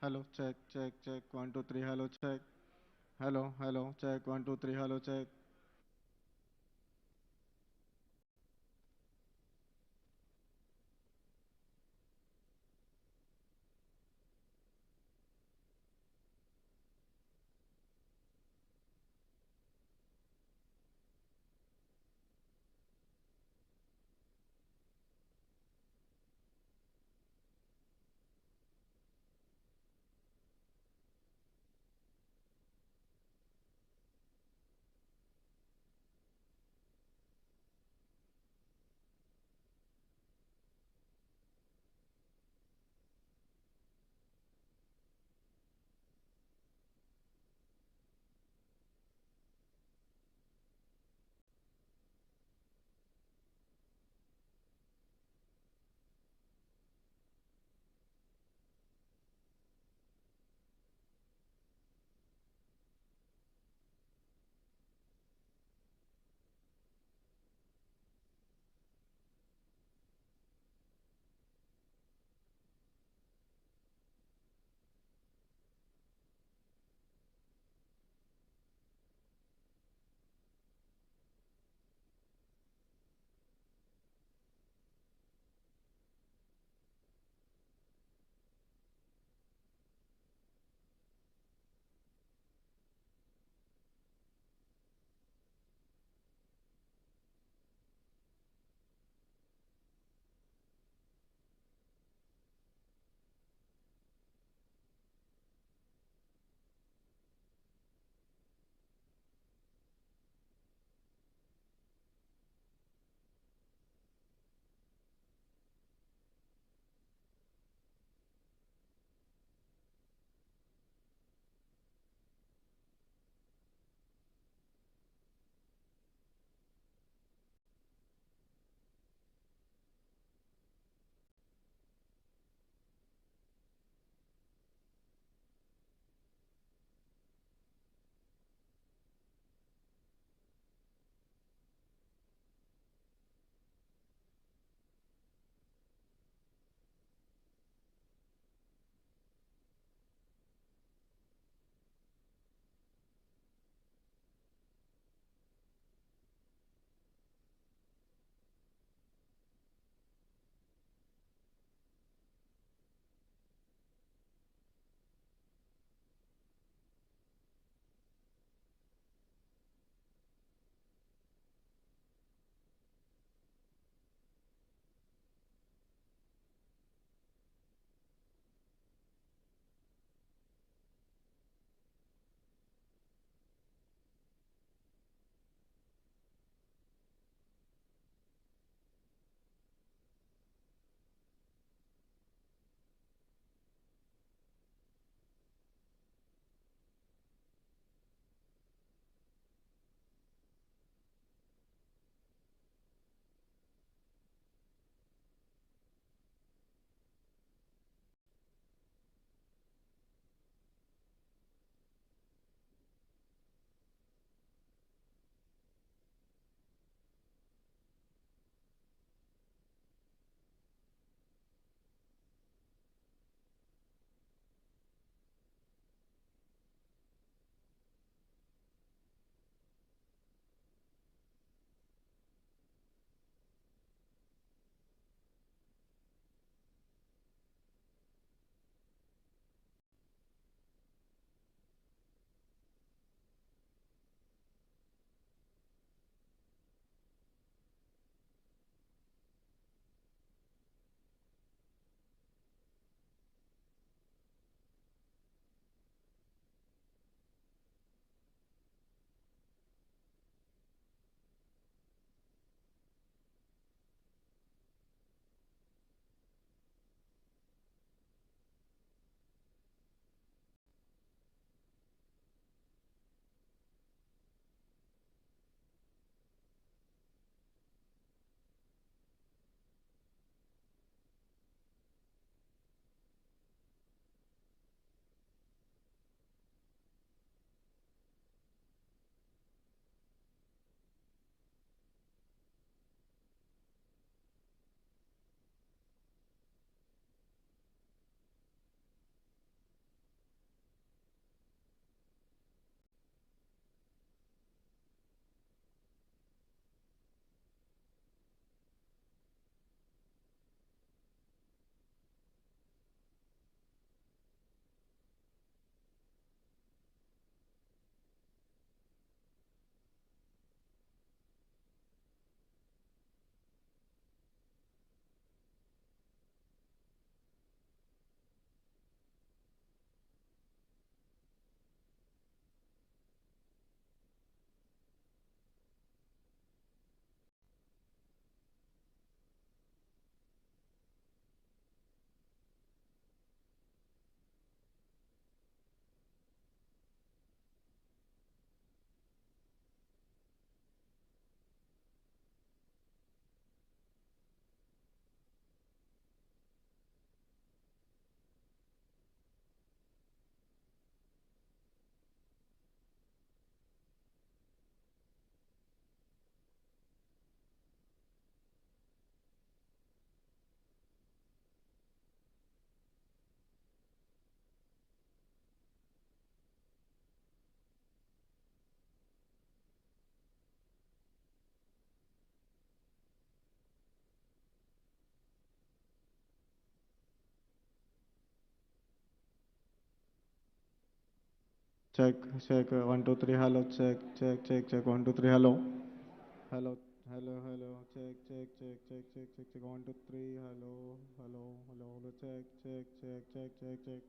Hello, check, check, check. 1, 2, 3. Hello, check. Hello, hello, check. 1, 2, 3. Hello, check. check, check, 1, 2, 3, hello, check, check, check, check, 1, 2, 3, hello. Hello, hello, hello, check, check, check, check, check, check, check, 1, 2, 3, hello, hello, hello, hello, check, check, check, check, check, check.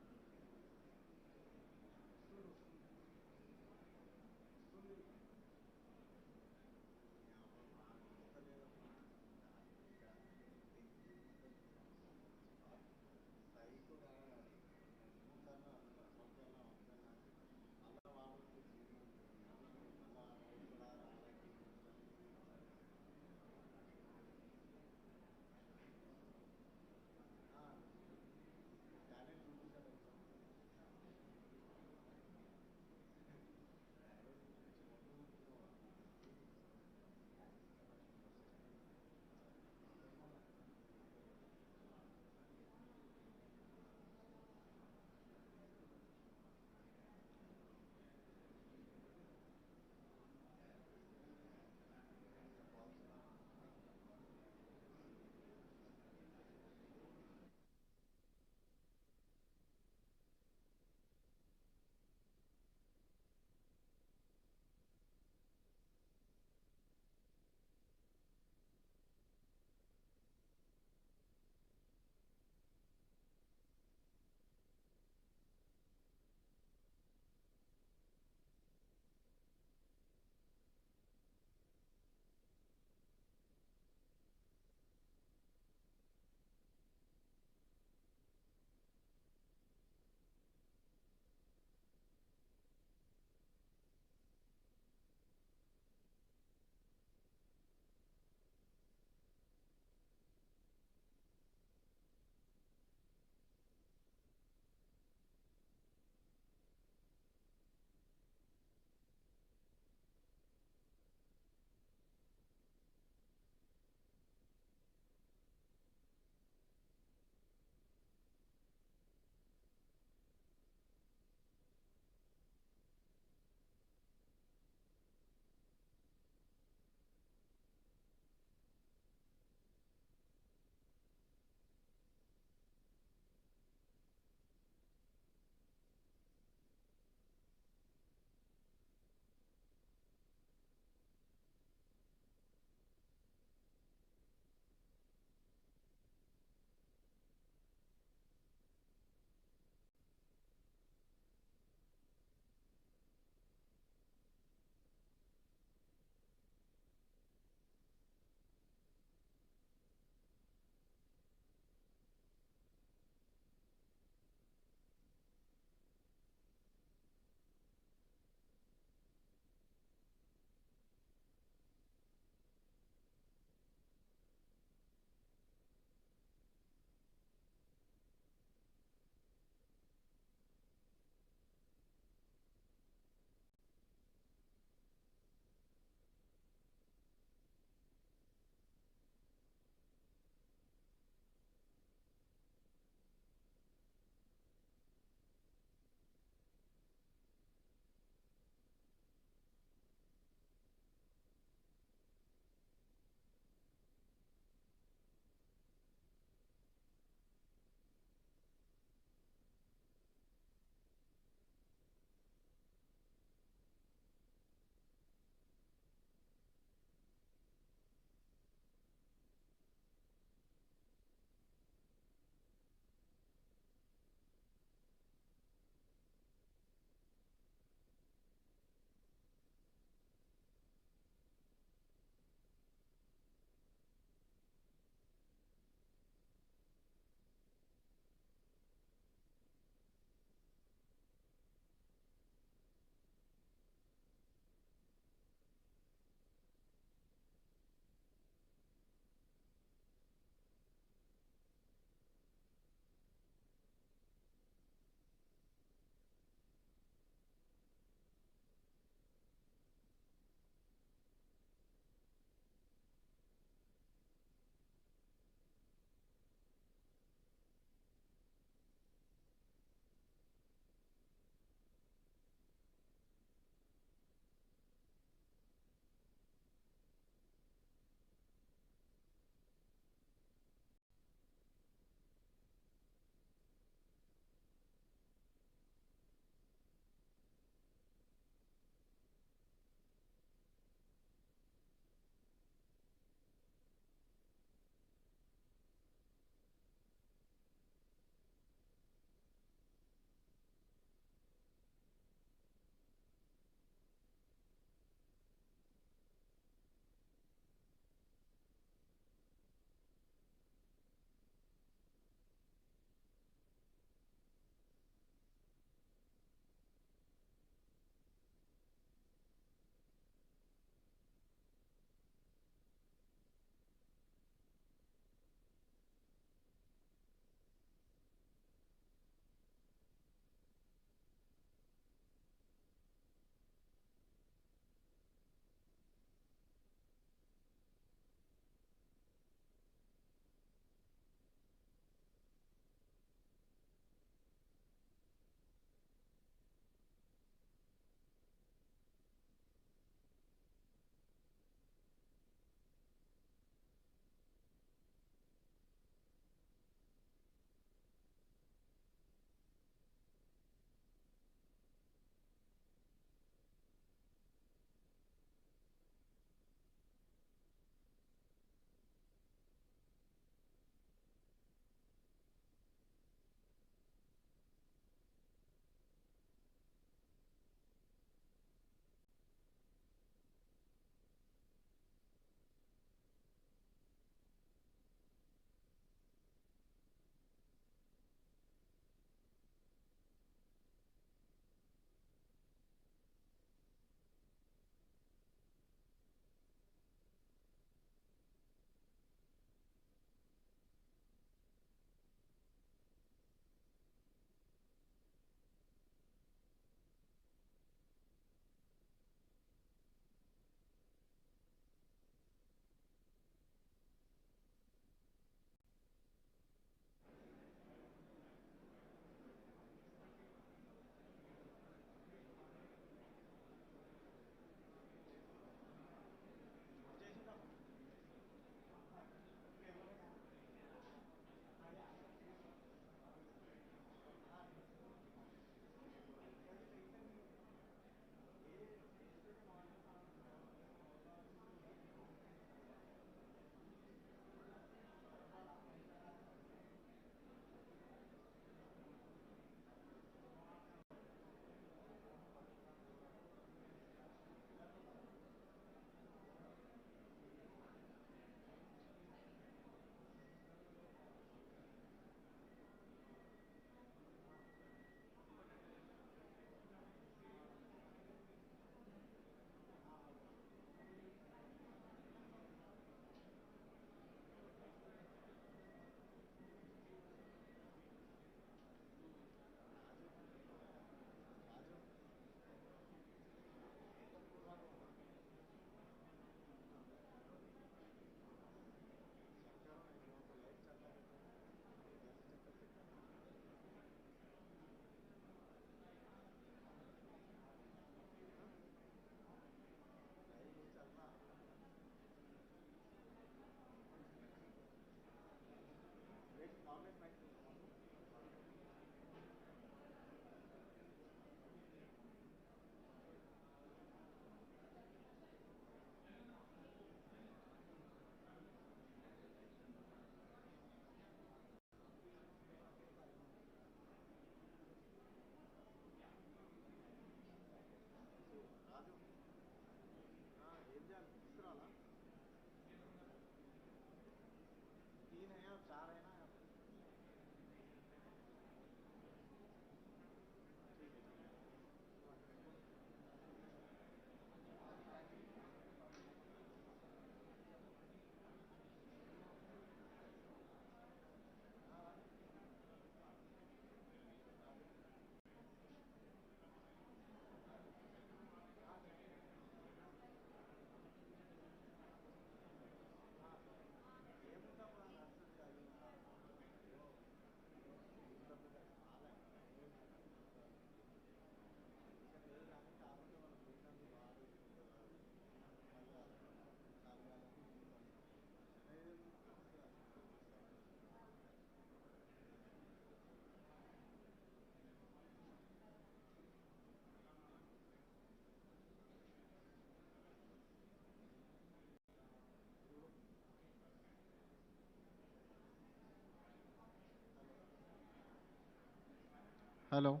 hello,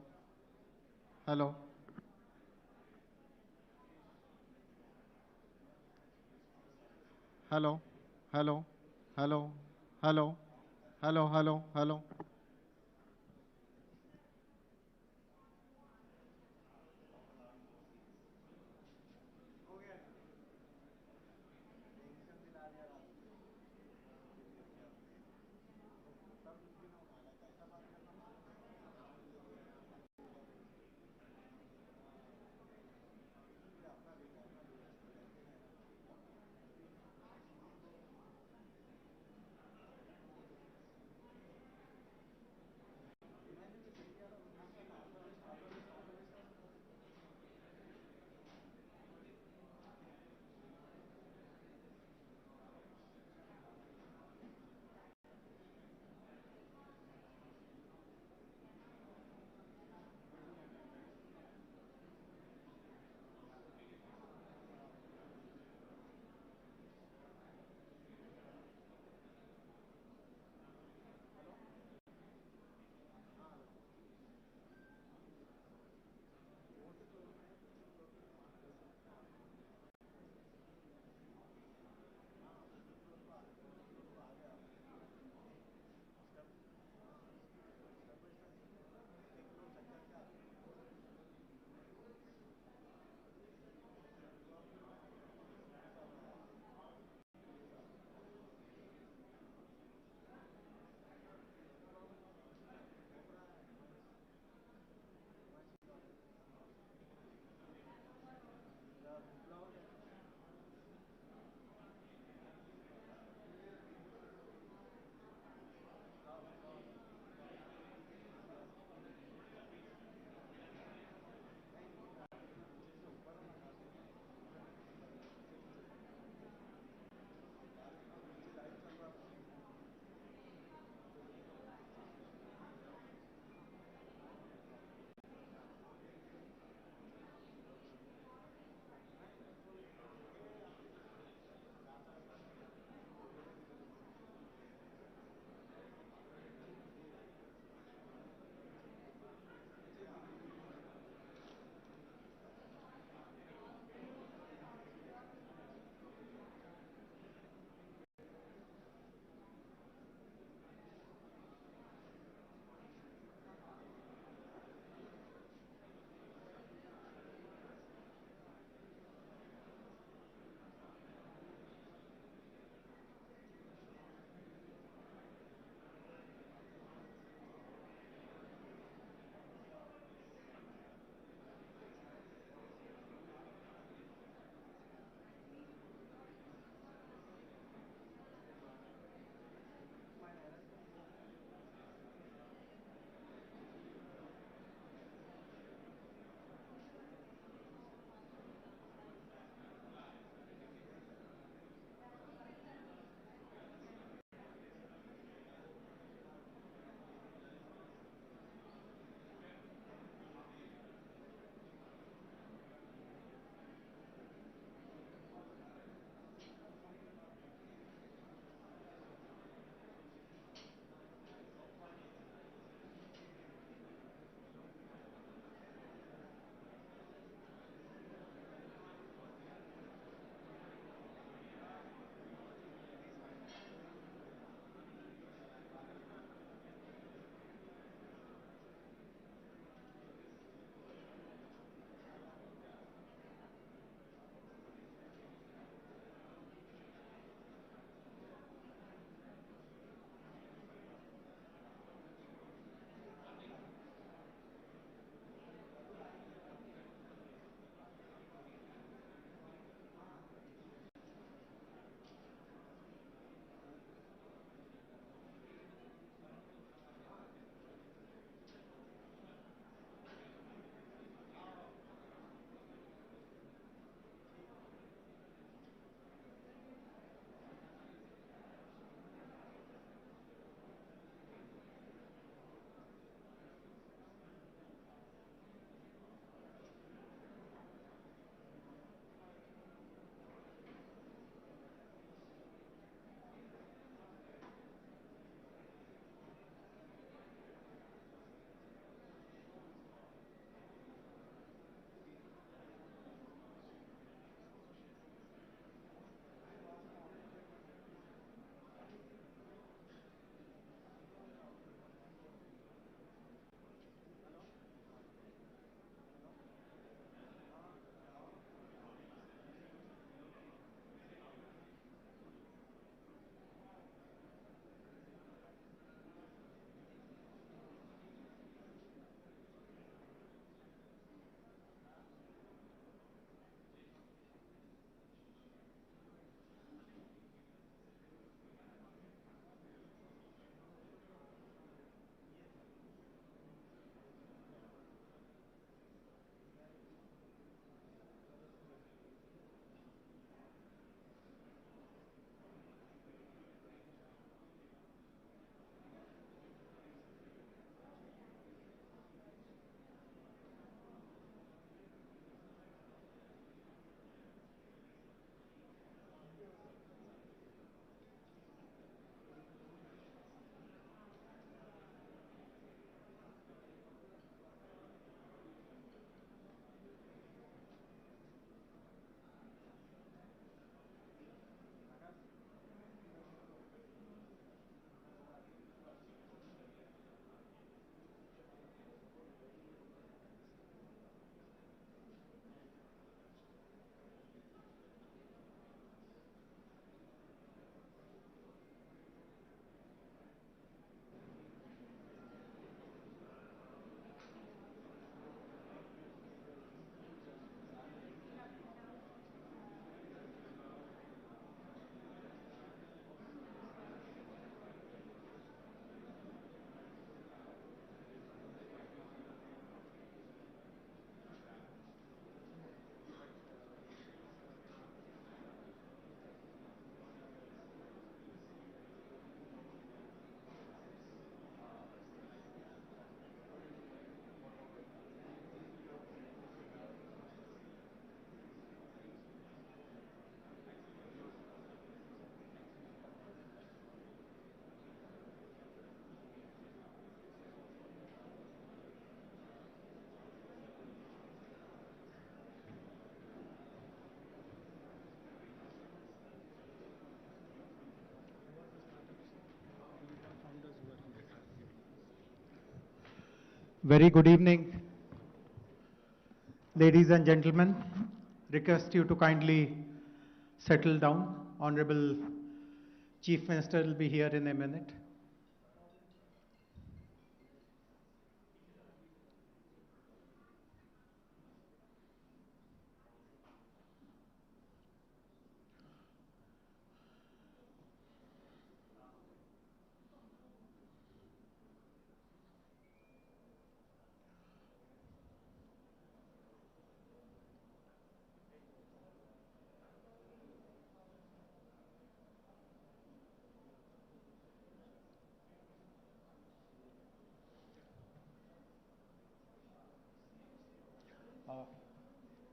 hello, hello, hello, hello, hello, hello, hello, hello. Very good evening, ladies and gentlemen. Request you to kindly settle down. Honorable Chief Minister will be here in a minute.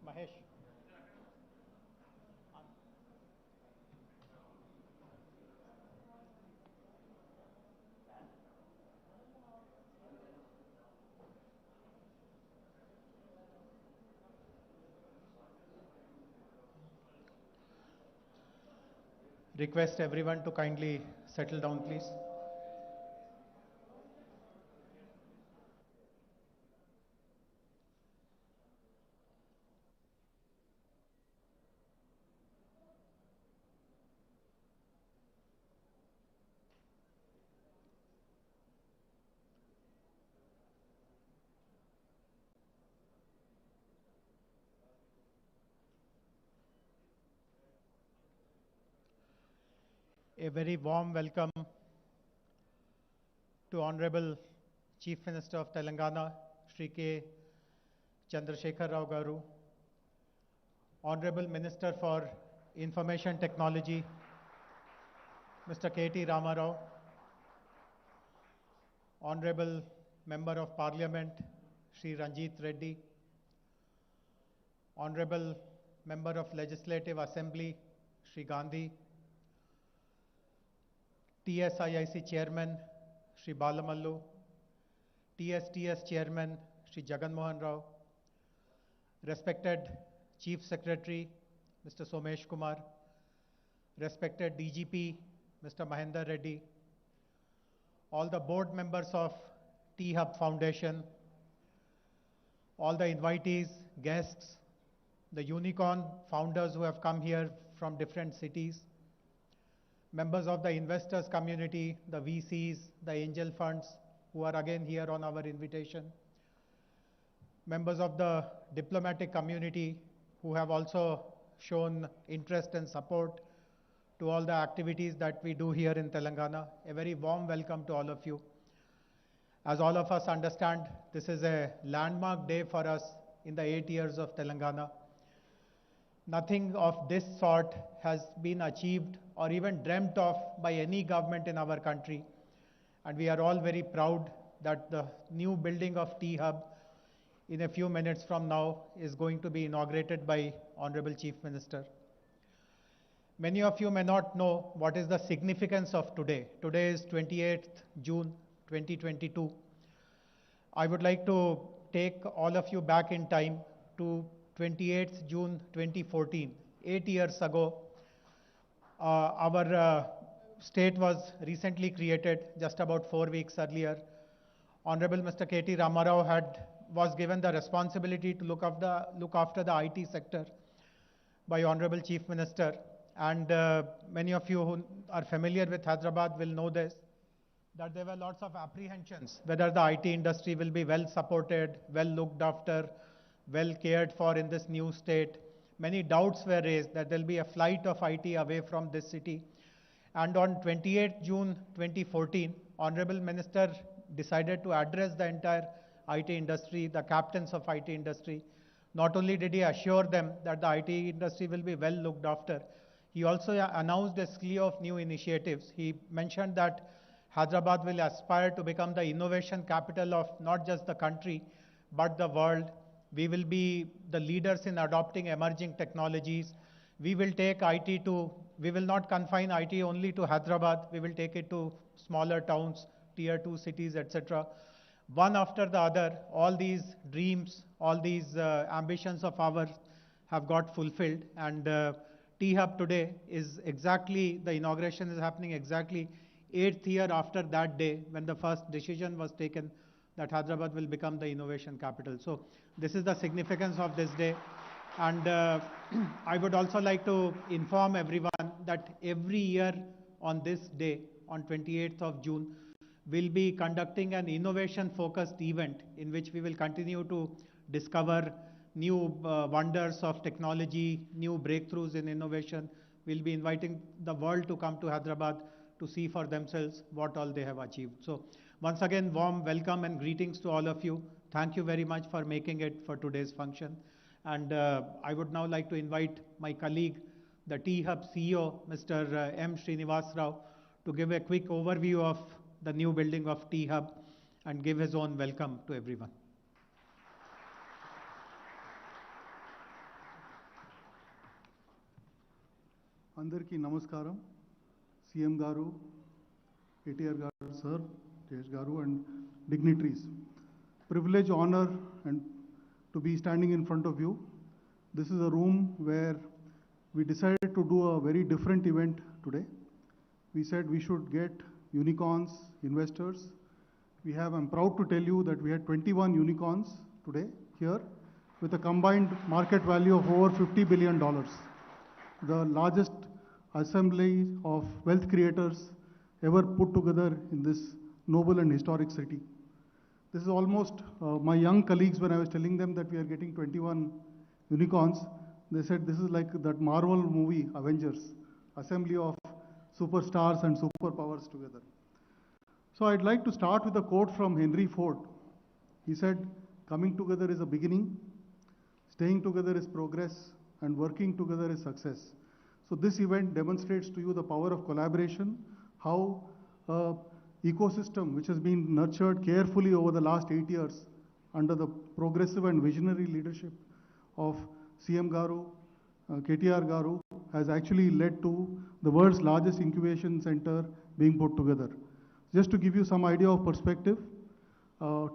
Mahesh. Request everyone to kindly settle down, please. A very warm welcome to Honorable Chief Minister of Telangana, Shri K. Chandrasekhar Rao Garu, Honorable Minister for Information Technology, Mr. K.T. Ramarao, Honorable Member of Parliament, Shri Ranjit Reddy, Honorable Member of Legislative Assembly, Shri Gandhi, TSIIC Chairman, Shri Balamallu, TSTS Chairman, Shri Jagan Mohan Rao, respected Chief Secretary, Mr. Somesh Kumar, respected DGP, Mr. Mahendra Reddy, all the board members of T-Hub Foundation, all the invitees, guests, the unicorn founders who have come here from different cities, members of the investors community, the VCs, the angel funds who are again here on our invitation, members of the diplomatic community who have also shown interest and support to all the activities that we do here in Telangana. A very warm welcome to all of you. As all of us understand, this is a landmark day for us in the 8 years of Telangana. Nothing of this sort has been achieved or even dreamt of by any government in our country. And we are all very proud that the new building of T-Hub in a few minutes from now is going to be inaugurated by Honorable Chief Minister. Many of you may not know what is the significance of today. Today is 28th June 2022. I would like to take all of you back in time to 28th June 2014. 8 years ago, our state was recently created, just about 4 weeks earlier. Honorable Mr. K.T. Ramarao was given the responsibility to look after the IT sector by Honorable Chief Minister. And many of you who are familiar with Hyderabad will know this, that there were lots of apprehensions whether the IT industry will be well supported, well looked after, well cared for in this new state. Many doubts were raised that there will be a flight of IT away from this city. And on 28th June 2014, Honorable Minister decided to address the entire IT industry, the captains of IT industry. Not only did he assure them that the IT industry will be well looked after, he also announced a slew of new initiatives. He mentioned that Hyderabad will aspire to become the innovation capital of not just the country, but the world. We will be the leaders in adopting emerging technologies. We will not confine IT only to Hyderabad. We will take it to smaller towns, tier 2 cities, etc. One after the other, all these dreams, all these ambitions of ours have got fulfilled. And T-Hub today is exactly, the inauguration is happening exactly 8th year after that day when the first decision was taken that Hyderabad will become the innovation capital. So this is the significance of this day. And I would also like to inform everyone that every year on this day, on 28th of June, we'll be conducting an innovation-focused event in which we will continue to discover new wonders of technology, new breakthroughs in innovation. We'll be inviting the world to come to Hyderabad to see for themselves what all they have achieved. So once again, warm welcome and greetings to all of you. Thank you very much for making it for today's function. And I would now like to invite my colleague, the T-Hub CEO, Mr. M. Srinivas Rao, to give a quick overview of the new building of T-Hub and give his own welcome to everyone. Andarki namaskaram, CM Garu, KCR Garu, Sir, JS Garu, and dignitaries. Privilege, honor, and to be standing in front of you. This is a room where we decided to do a very different event today. We said we should get unicorns, investors. I'm proud to tell you that we had 21 unicorns today here with a combined market value of over $50 billion. The largest assembly of wealth creators ever put together in this noble and historic city. This is almost my young colleagues, when I was telling them that we are getting 21 unicorns, they said this is like that Marvel movie, Avengers, assembly of superstars and superpowers together. So I'd like to start with a quote from Henry Ford. He said, "Coming together is a beginning, staying together is progress, and working together is success." So this event demonstrates to you the power of collaboration, how ecosystem which has been nurtured carefully over the last 8 years under the progressive and visionary leadership of CM Garu, KCR Garu, has actually led to the world's largest incubation center being put together. Just to give you some idea of perspective,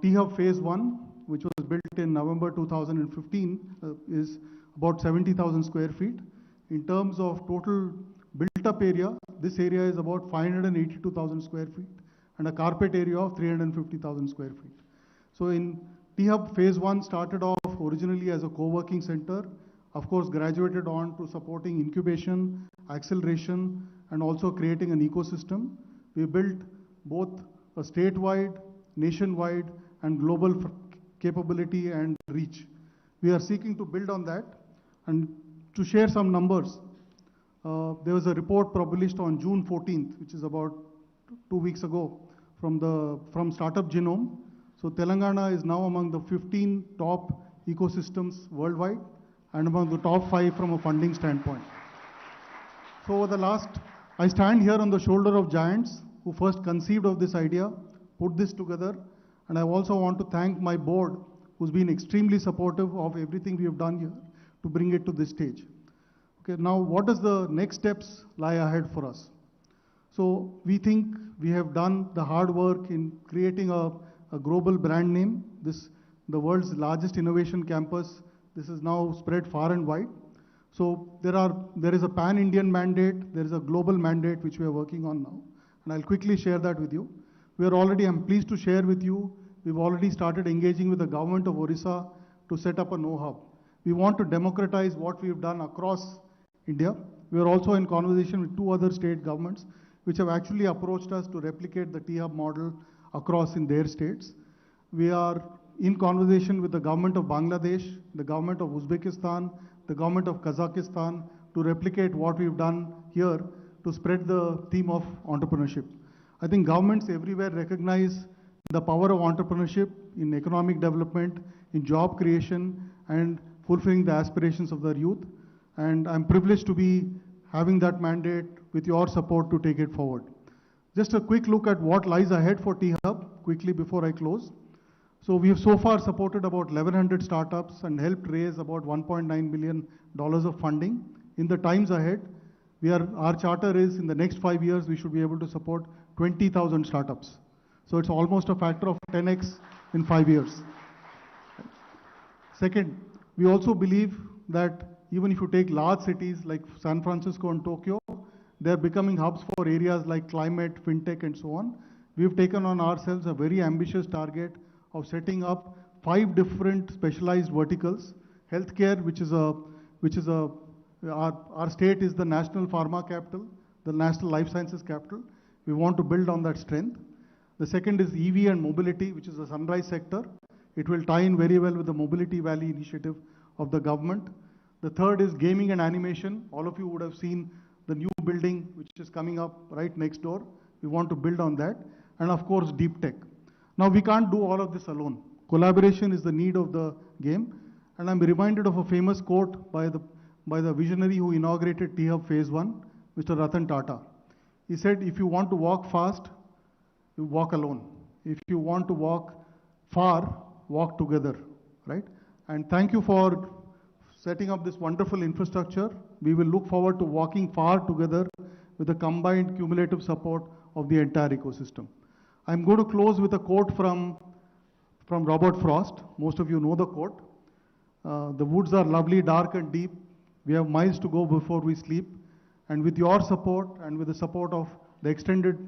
T-Hub Phase 1, which was built in November 2015, is about 70,000 square feet. In terms of total built-up area, this area is about 582,000 square feet and a carpet area of 350,000 square feet. So in T-Hub Phase 1 started off originally as a co-working center, of course graduated on to supporting incubation, acceleration, and also creating an ecosystem. We built both a statewide, nationwide, and global capability and reach. We are seeking to build on that. And to share some numbers, there was a report published on June 14th, which is about 2 weeks ago, from Startup Genome. So Telangana is now among the 15 top ecosystems worldwide and among the top 5 from a funding standpoint. So over the last, I stand here on the shoulder of giants who first conceived of this idea, put this together, and I also want to thank my board who's been extremely supportive of everything we have done here to bring it to this stage. Okay, now what does the next steps lie ahead for us? So we think we have done the hard work in creating a global brand name. The world's largest innovation campus. This is now spread far and wide. So there is a pan-Indian mandate, there is a global mandate which we are working on now. And I'll quickly share that with you. I'm pleased to share with you, we've already started engaging with the government of Orissa to set up a know-how. We want to democratize what we've done across India. We are also in conversation with 2 other state governments which have actually approached us to replicate the T-Hub model across in their states. We are in conversation with the government of Bangladesh, the government of Uzbekistan, the government of Kazakhstan to replicate what we've done here to spread the theme of entrepreneurship. I think governments everywhere recognize the power of entrepreneurship in economic development, in job creation, and fulfilling the aspirations of their youth. And I'm privileged to be having that mandate with your support to take it forward. Just a quick look at what lies ahead for T-Hub, quickly before I close. So we have so far supported about 1,100 startups and helped raise about $1.9 billion of funding. In the times ahead, our charter is in the next 5 years, we should be able to support 20,000 startups. So it's almost a factor of 10x in 5 years. Second, we also believe that even if you take large cities like San Francisco and Tokyo, they're becoming hubs for areas like climate, fintech, and so on. We've taken on ourselves a very ambitious target of setting up 5 different specialized verticals. Healthcare, our state is the national pharma capital, the national life sciences capital. We want to build on that strength. The second is EV and mobility, which is the sunrise sector. It will tie in very well with the Mobility Valley initiative of the government. The third is gaming and animation. All of you would have seen the new building which is coming up right next door. We want to build on that. And of course, deep tech. Now, we can't do all of this alone. Collaboration is the need of the game. And I'm reminded of a famous quote by the visionary who inaugurated T-Hub Phase 1, Mr. Ratan Tata. He said, if you want to walk fast, you walk alone. If you want to walk far, walk together, right? And thank you for setting up this wonderful infrastructure. We will look forward to walking far together with the combined cumulative support of the entire ecosystem. I'm going to close with a quote from Robert Frost. Most of you know the quote. The woods are lovely, dark and deep. We have miles to go before we sleep. And with your support and with the support of the extended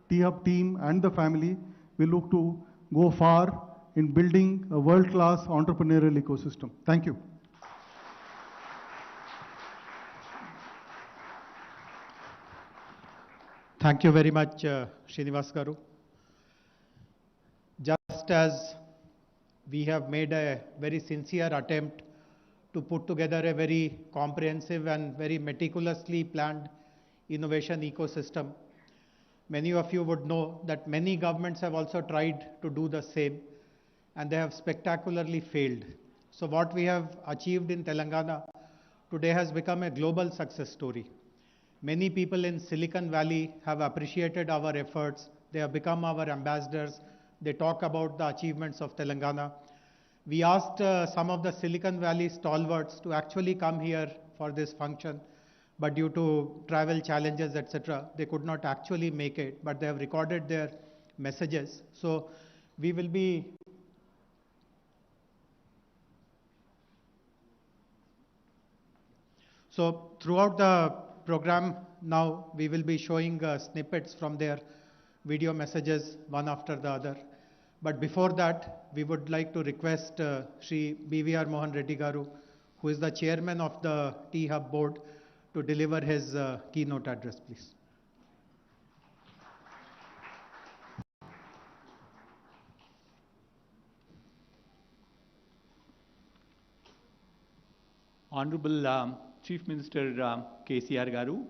T-Hub team and the family, we look to go far in building a world-class entrepreneurial ecosystem. Thank you. Thank you very much, Srinivas Garu. Just as we have made a very sincere attempt to put together a very comprehensive and very meticulously planned innovation ecosystem, many of you would know that many governments have also tried to do the same, and they have spectacularly failed. So what we have achieved in Telangana today has become a global success story. Many people in Silicon Valley have appreciated our efforts. They have become our ambassadors. They talk about the achievements of Telangana. We asked some of the Silicon Valley stalwarts to actually come here for this function, but due to travel challenges, etc., they could not actually make it, but they have recorded their messages. So we will be throughout the program now, we will be showing snippets from their video messages one after the other. But before that, we would like to request Shri BVR Mohan Reddy Garu, who is the chairman of the T-Hub board, to deliver his keynote address, please. Honorable Chief Minister KCR Garu,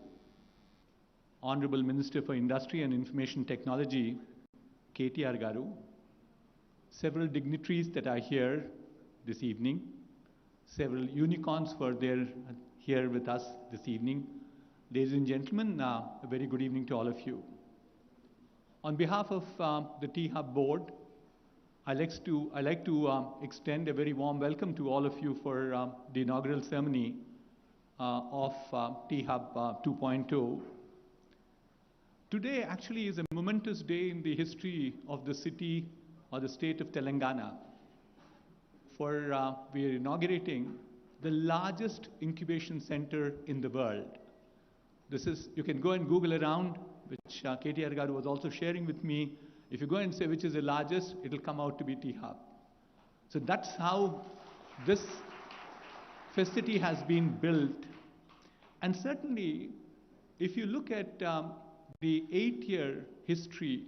Honorable Minister for Industry and Information Technology KTR Garu, several dignitaries that are here this evening, several unicorns who are here with us this evening. Ladies and gentlemen, a very good evening to all of you. On behalf of the T-Hub board, I'd like to extend a very warm welcome to all of you for the inaugural ceremony of T-Hub 2.0. Today actually is a momentous day in the history of the city or the state of Telangana. For we are inaugurating the largest incubation center in the world. This is, you can go and Google around, which KTR Garu was also sharing with me. If you go and say which is the largest, it'll come out to be T-Hub. So that's how this facility has been built. And certainly, if you look at the 8-year history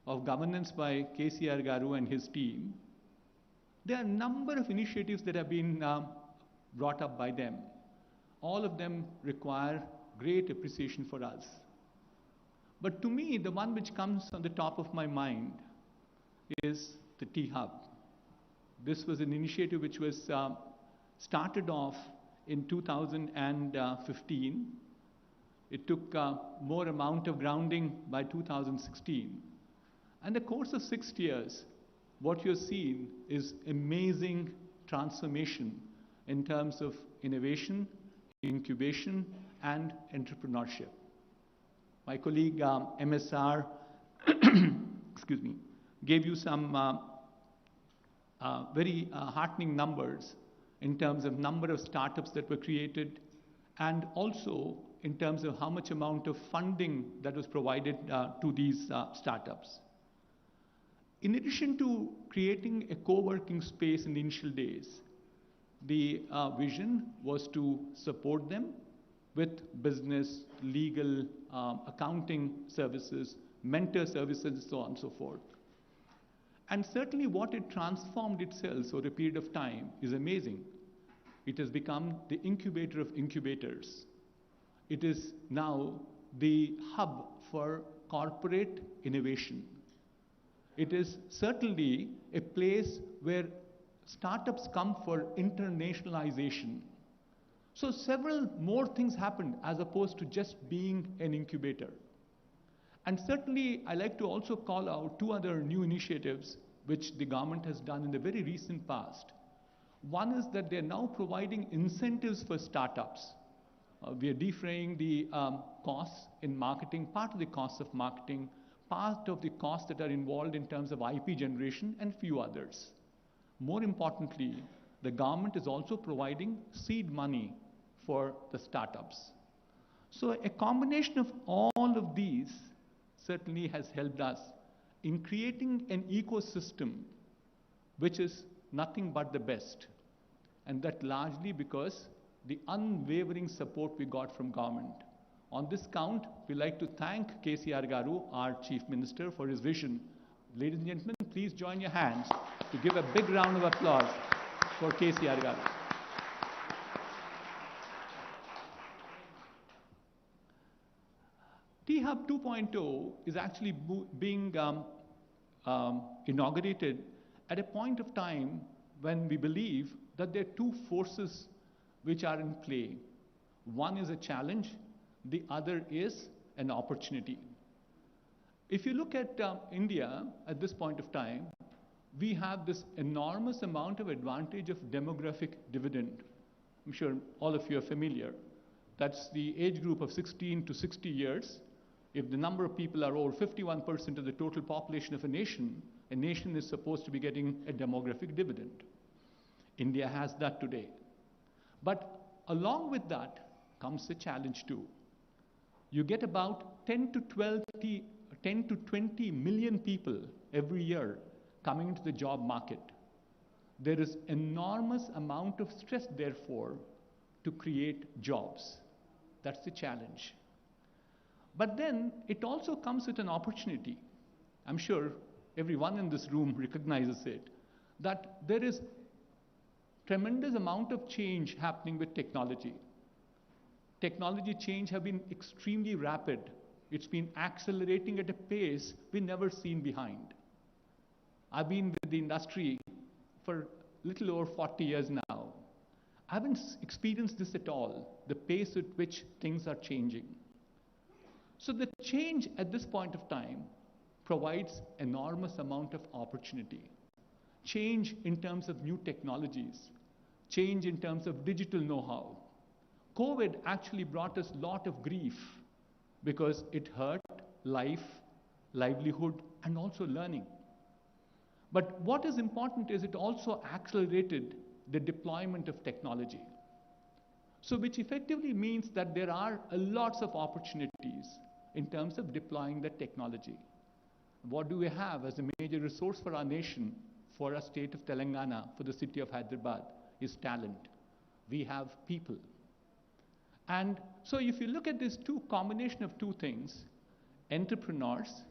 of governance by KCR Garu and his team, there are a number of initiatives that have been brought up by them. All of them require great appreciation for us. But to me, the one which comes on the top of my mind is the T-Hub. This was an initiative which was started off in 2015. It took more amount of grounding by 2016. And the course of 6 years, what you're seeing is amazing transformation in terms of innovation, incubation, and entrepreneurship. My colleague MSR excuse me, gave you some very heartening numbers in terms of number of startups that were created, and also in terms of how much amount of funding that was provided to these startups. In addition to creating a co-working space in the initial days, the vision was to support them with business, legal, accounting services, mentor services, and so on and so forth. And certainly what it transformed itself over a period of time is amazing. It has become the incubator of incubators. It is now the hub for corporate innovation. It is certainly a place where startups come for internationalization. So several more things happened as opposed to just being an incubator. And certainly, I like to also call out two other new initiatives which the government has done in the very recent past. One is that they're now providing incentives for startups. We are defraying the costs in marketing, part of the costs of marketing, part of the costs that are involved in terms of IP generation, and few others. More importantly, the government is also providing seed money for the startups. So a combination of all of these certainly has helped us in creating an ecosystem which is nothing but the best. And that largely because the unwavering support we got from government. On this count, we like to thank KCR Garu, our Chief Minister, for his vision. Ladies and gentlemen, please join your hands to give a big round of applause for KCR Garu. T-Hub 2.0 is actually being inaugurated at a point of time when we believe that there are two forces which are in play. One is a challenge, the other is an opportunity. If you look at India at this point of time, we have this enormous amount of advantage of demographic dividend. I'm sure all of you are familiar. That's the age group of 16 to 60 years. If the number of people are over 51% of the total population of a nation is supposed to be getting a demographic dividend. India has that today. But along with that comes a challenge too. You get about 10 to 20 million people every year coming into the job market. There is enormous amount of stress, therefore, to create jobs. That's the challenge. But then it also comes with an opportunity. I'm sure everyone in this room recognizes it, that there is tremendous amount of change happening with technology. Technology change have been extremely rapid. It's been accelerating at a pace we've never seen behind. I've been with the industry for a little over 40 years now. I haven't experienced this at all, the pace at which things are changing. So the change at this point of time provides enormous amount of opportunity. Change in terms of new technologies, change in terms of digital know-how. COVID actually brought us a lot of grief because it hurt life, livelihood, and also learning. But what is important is it also accelerated the deployment of technology. So which effectively means that there are lots of opportunities in terms of deploying the technology. What do we have as a major resource for our nation, for our state of Telangana, for the city of Hyderabad, is talent. We have people. And so if you look at this combination of two things, entrepreneurs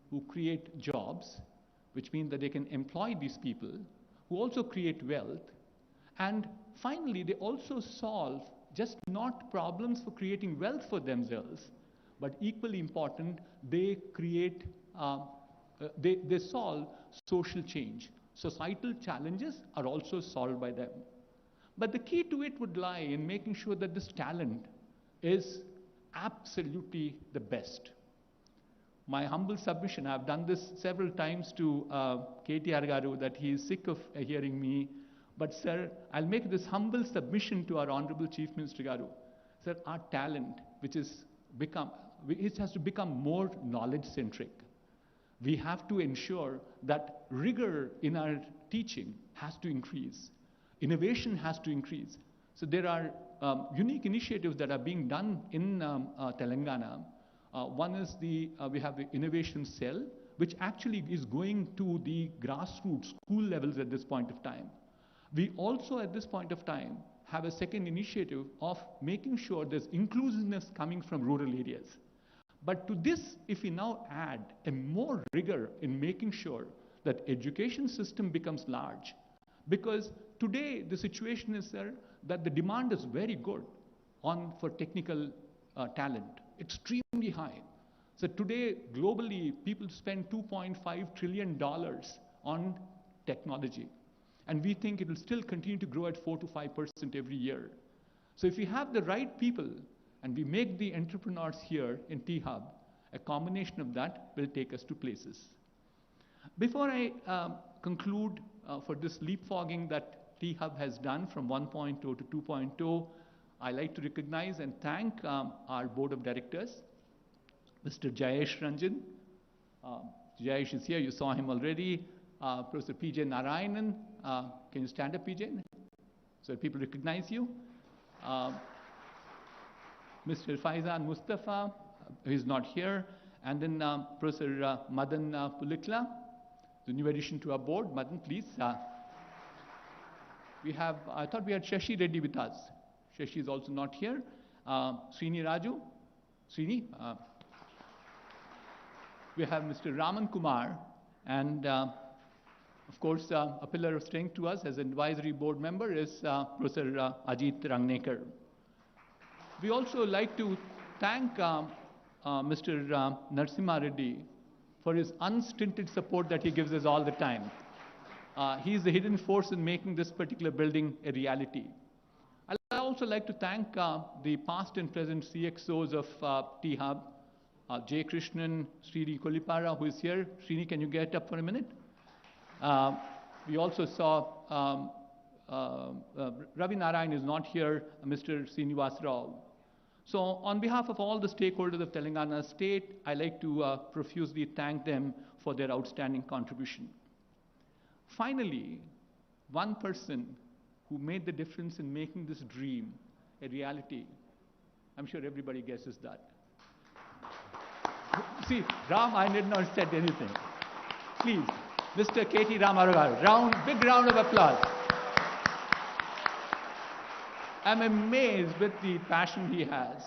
who create jobs, which means that they can employ these people, who also create wealth, and finally they also solve just not problems for creating wealth for themselves, but equally important, they create, they solve social change. Societal challenges are also solved by them. But the key to it would lie in making sure that this talent is absolutely the best. My humble submission, I've done this several times to KTR Garu, that he is sick of hearing me. But sir, I'll make this humble submission to our Honorable Chief Minister Garu. Sir, our talent, it has to become more knowledge-centric. We have to ensure that rigor in our teaching has to increase. Innovation has to increase. So there are unique initiatives that are being done in Telangana. One is we have the innovation cell, which actually is going to the grassroots school levels at this point of time. We also at this point of time have a second initiative of making sure there's inclusiveness coming from rural areas. But to this, if we now add a more rigor in making sure that education system becomes large, because today the situation is there that the demand is very good for technical talent, extremely high. So today, globally, people spend $2.5 trillion on technology. And we think it will still continue to grow at 4 to 5% every year. So if we have the right people and we make the entrepreneurs here in T-Hub, a combination of that will take us to places. Before I conclude for this leapfrogging that T-Hub has done from 1.0 to 2.0, I like to recognize and thank our board of directors, Mr. Jayesh Ranjan. Jayesh is here, you saw him already. Professor P.J. Narayanan, can you stand up, P.J., so people recognize you? Mr. Faizan Mustafa, who is not here, and then Professor Madan Pulikla, the new addition to our board. Madan, please. We have, I thought we had Shashi Reddy with us. Shashi is also not here. Srini Raju, Srini. We have Mr. Raman Kumar, and of course, a pillar of strength to us as an advisory board member is Professor Ajit Rangnekar. We also like to thank Mr. Narasimha Reddy for his unstinted support that he gives us all the time. He is the hidden force in making this particular building a reality. I'd also like to thank the past and present CXOs of T-Hub, J. Krishnan, Srini Kolipara, who is here. Srini, can you get up for a minute? We also saw Ravi Narayan is not here, Mr. Srinivas Rao. So on behalf of all the stakeholders of Telangana state, I like to profusely thank them for their outstanding contribution. Finally, one person who made the difference in making this dream a reality, I'm sure everybody guesses that. See, Ram, I did not say anything. Please, Mr. K.T. Ramaragar, big round of applause. I'm amazed with the passion he has.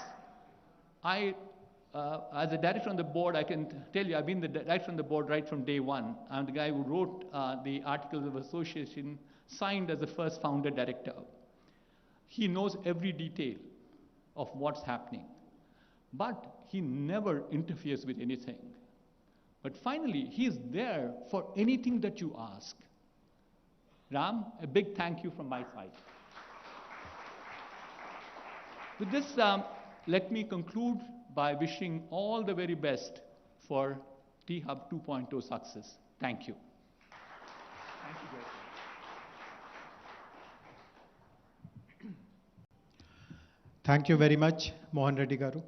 As a director on the board, I can tell you, I've been the director on the board right from day one. I'm the guy who wrote the Articles of Association, signed as the first founder director. He knows every detail of what's happening, but he never interferes with anything. But finally, he is there for anything that you ask. Ram, a big thank you from my side. With this, let me conclude by wishing all the very best for T-Hub 2.0 success. Thank you. Thank you, Govt. Thank you very much, Mohan Reddy Garu.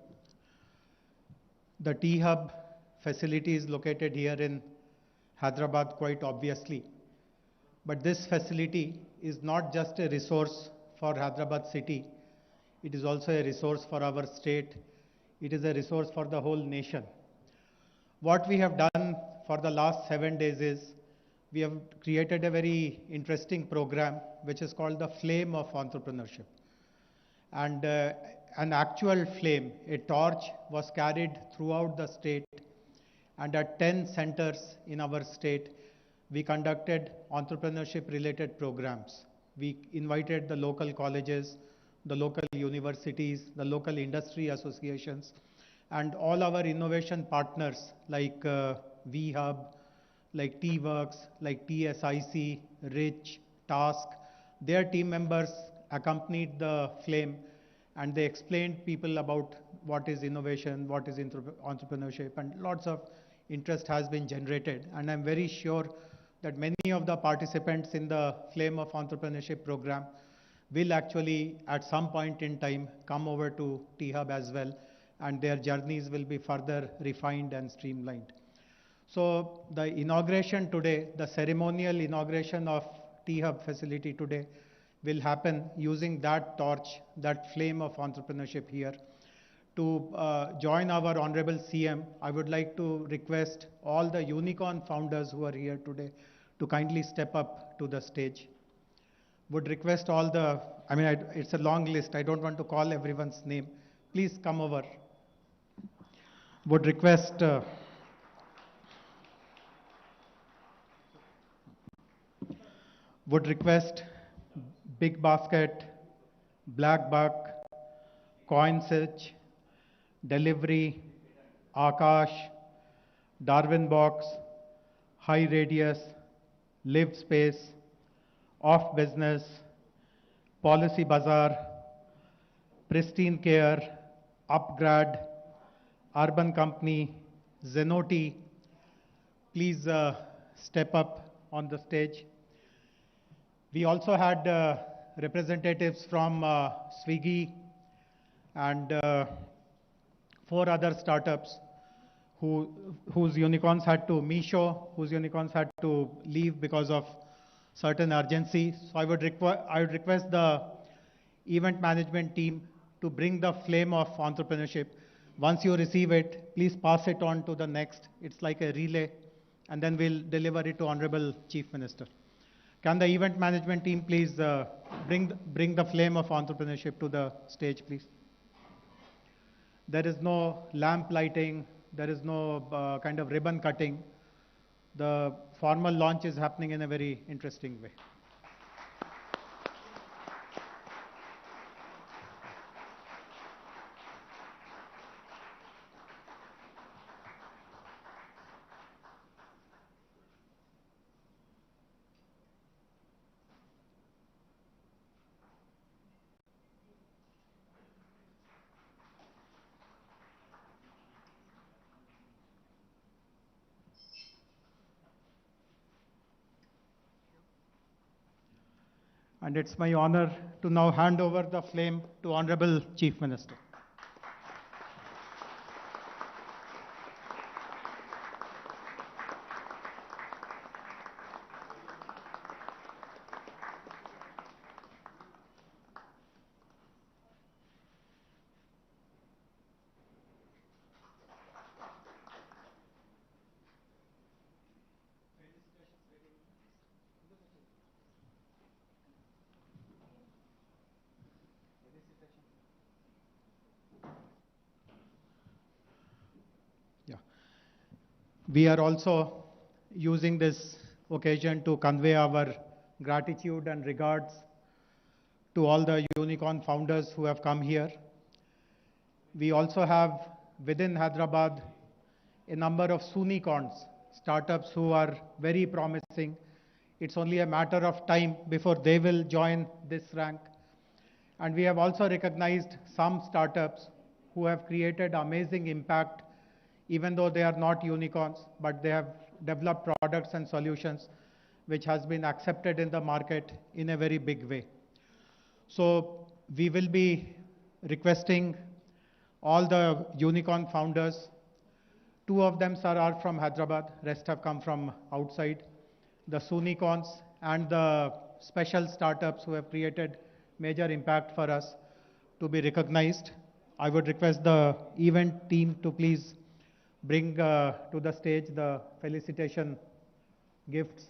The T-Hub facility is located here in Hyderabad quite obviously. But this facility is not just a resource for Hyderabad city. It is also a resource for our state. It is a resource for the whole nation. What we have done for the last 7 days is we have created a very interesting program which is called the Flame of Entrepreneurship. And an actual flame, a torch, was carried throughout the state, and at 10 centers in our state, we conducted entrepreneurship related programs. We invited the local colleges, the local universities, the local industry associations, and all our innovation partners like V-Hub, like T-Works, like TSIC, Rich, Task. Their team members accompanied the flame, and they explained people about what is innovation, what is entrepreneurship, and lots of interest has been generated. And I'm very sure that many of the participants in the Flame of Entrepreneurship program will actually at some point in time come over to T-Hub as well, and their journeys will be further refined and streamlined. So the inauguration today, the ceremonial inauguration of T-Hub facility today will happen using that torch, that flame of entrepreneurship here, to join our Honorable CM, I would like to request all the unicorn founders who are here today to kindly step up to the stage. Would request all the, it's a long list, I don't want to call everyone's name. Please come over. Would request Big Basket, Black Buck, Coin Search, Delivery, Akash, Darwin Box, High Radius, Live Space, Off Business, Policy Bazaar, Pristine Care, Upgrad, Urban Company, Zenoti. Please step up on the stage. We also had representatives from Swiggy and 4 other startups whose unicorns had to leave because of certain urgency. So I would request the event management team to bring the flame of entrepreneurship. Once you receive it, please pass it on to the next. It's like a relay, and then we'll deliver it to Honorable Chief Minister. Can the event management team please bring the flame of entrepreneurship to the stage, please? There is no lamp lighting. There is no kind of ribbon cutting. The formal launch is happening in a very interesting way. And it's my honor to now hand over the flame to Honorable Chief Minister. We are also using this occasion to convey our gratitude and regards to all the unicorn founders who have come here. We also have within Hyderabad a number of Sunicorns, startups who are very promising. It's only a matter of time before they will join this rank. And we have also recognized some startups who have created amazing impact, even though they are not unicorns, but they have developed products and solutions which has been accepted in the market in a very big way. So we will be requesting all the unicorn founders. 2 of them, sir, are from Hyderabad, rest have come from outside. The Sunicorns and the special startups who have created major impact for us to be recognized. I would request the event team to please bring to the stage the felicitation gifts.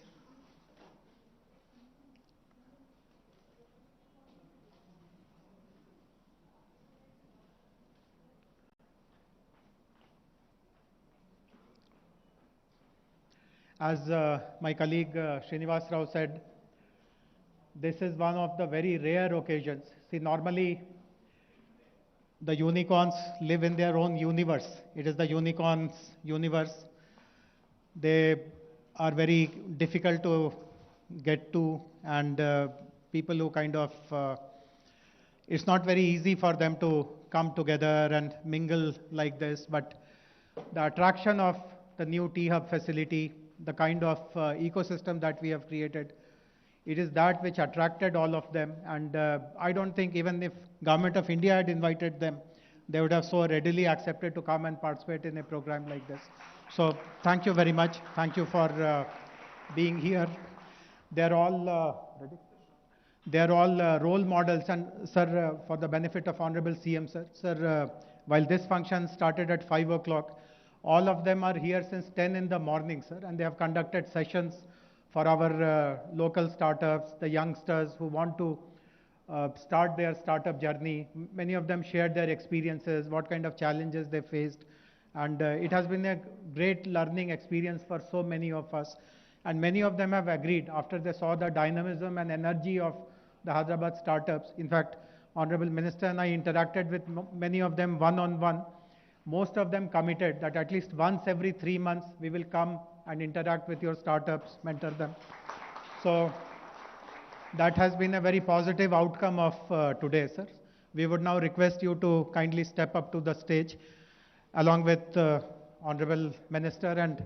As my colleague Srinivas Rao said, this is one of the very rare occasions. See, normally the unicorns live in their own universe. It is the unicorns' universe. They are very difficult to get to, and people who kind of, it's not very easy for them to come together and mingle like this, but the attraction of the new T-Hub facility, the kind of ecosystem that we have created, it is that which attracted all of them. And I don't think even if Government of India had invited them, they would have so readily accepted to come and participate in a program like this. So thank you very much. Thank you for being here. They're all role models. And sir, for the benefit of Honorable CM, sir, while this function started at 5 o'clock, all of them are here since 10 in the morning, sir, and they have conducted sessions for our local startups, the youngsters who want to start their startup journey. Many of them shared their experiences, what kind of challenges they faced. And it has been a great learning experience for so many of us. And many of them have agreed after they saw the dynamism and energy of the Hyderabad startups. In fact, Honorable Minister and I interacted with many of them one-on-one. Most of them committed that at least once every 3 months, we will come and interact with your startups, mentor them. So that has been a very positive outcome of today, sir. We would now request you to kindly step up to the stage along with Honorable Minister and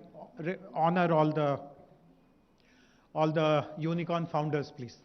honor all the unicorn founders, please.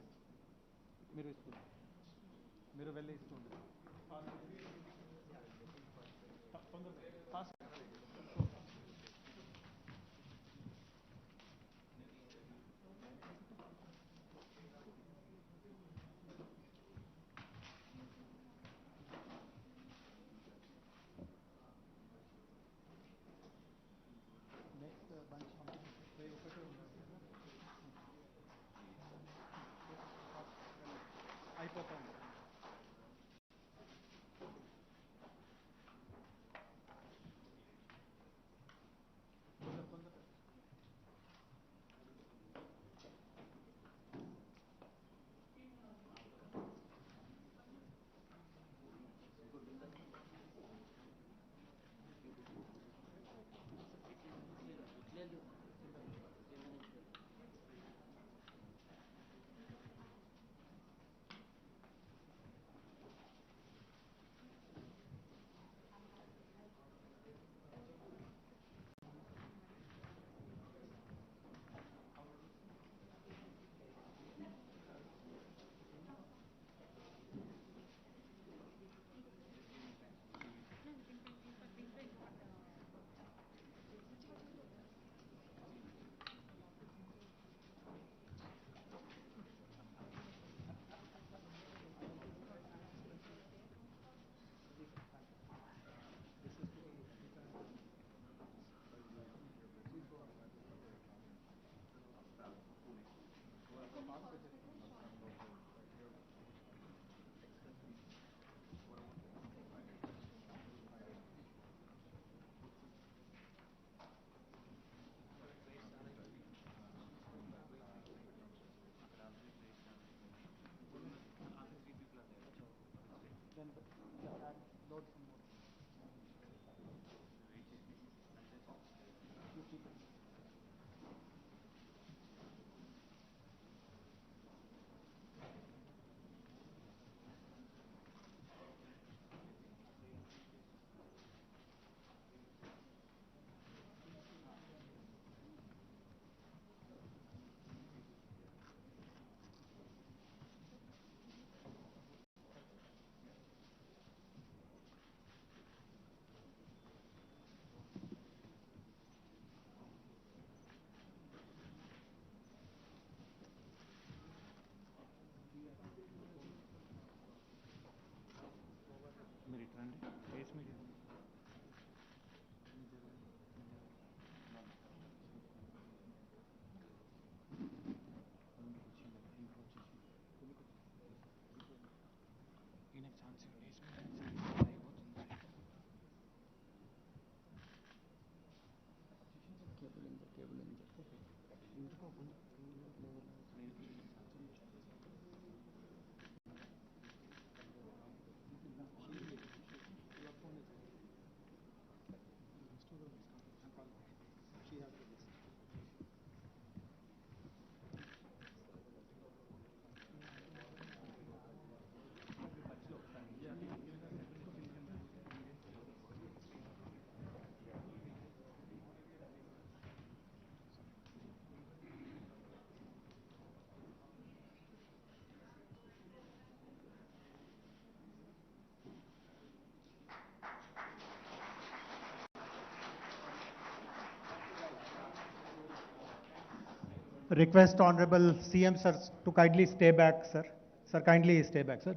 Request Honorable CM sir to kindly stay back, sir. Sir, kindly stay back, sir.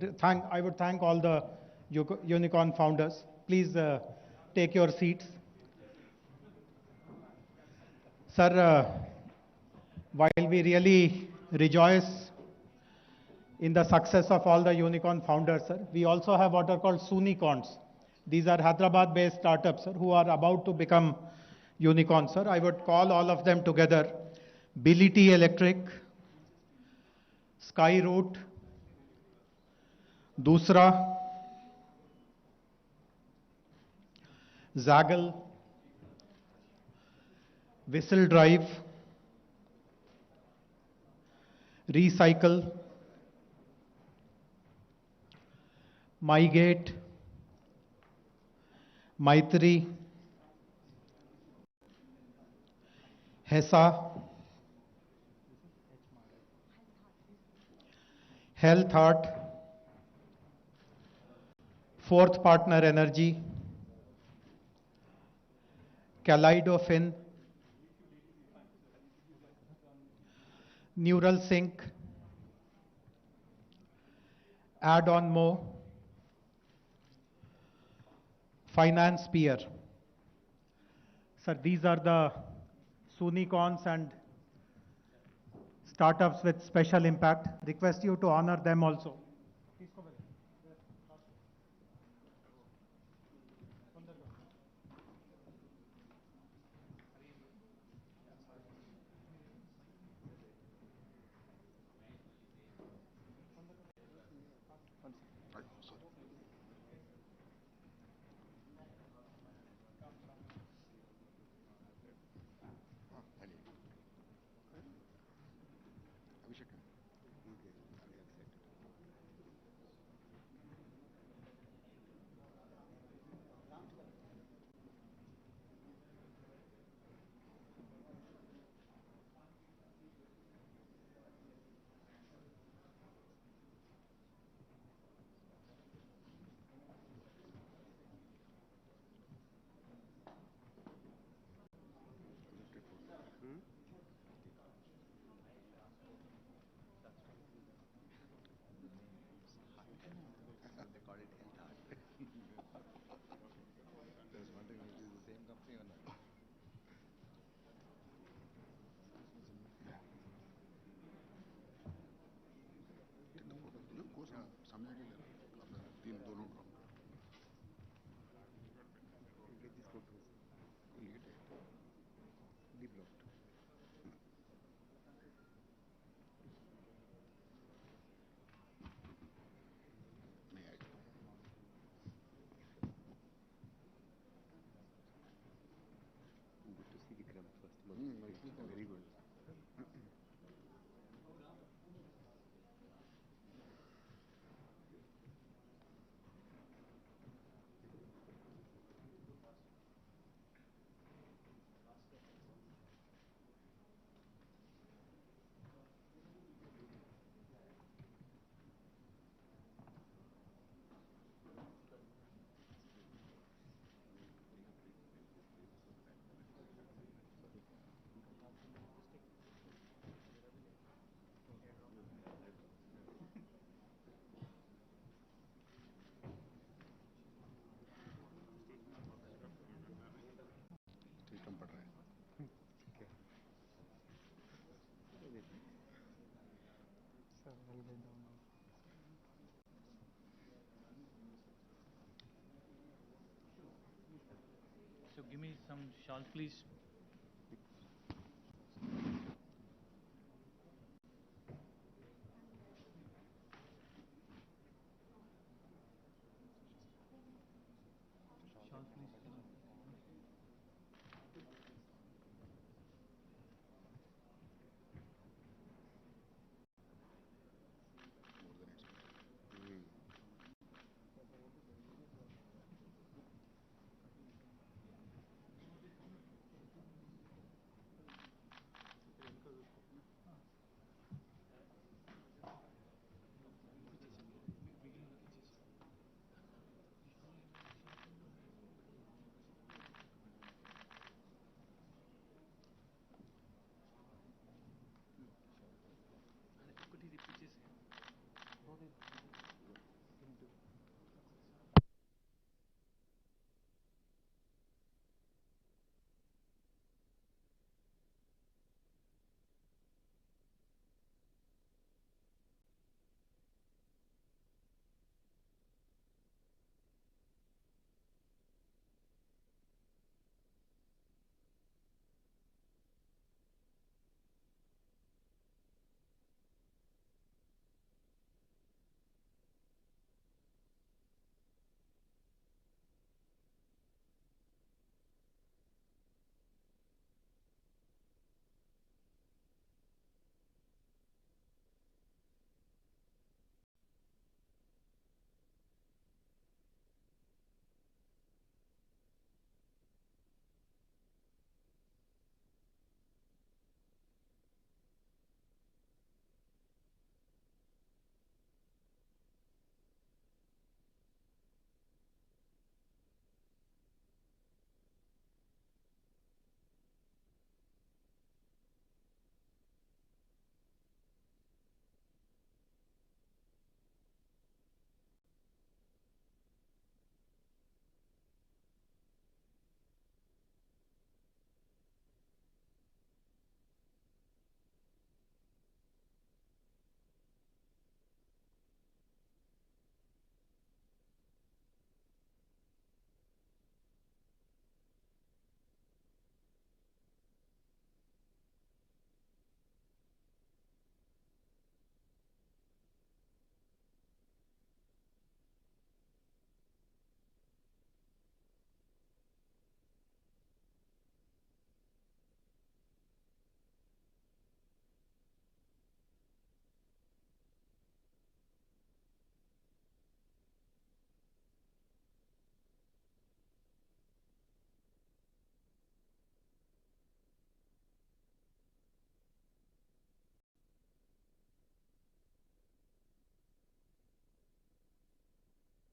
I would thank all the unicorn founders. Please take your seats. Sir, while we really rejoice in the success of all the unicorn founders, sir, we also have what are called Sunicorns. These are Hyderabad-based startups, sir, who are about to become unicorns, sir. I would call all of them together. Bility Electric, Skyroot, Dusra, Zaggle, Whistle Drive, Recycle, MyGate, Maitri, HESA, Health Heart, Fourth Partner Energy, Kaleidofin, Neural Sync, Add-on Mo, Finance Peer. Sir, these are the Sunicorns and startups with special impact. Request you to honor them also. So give me some shawl, please. Shawl, please.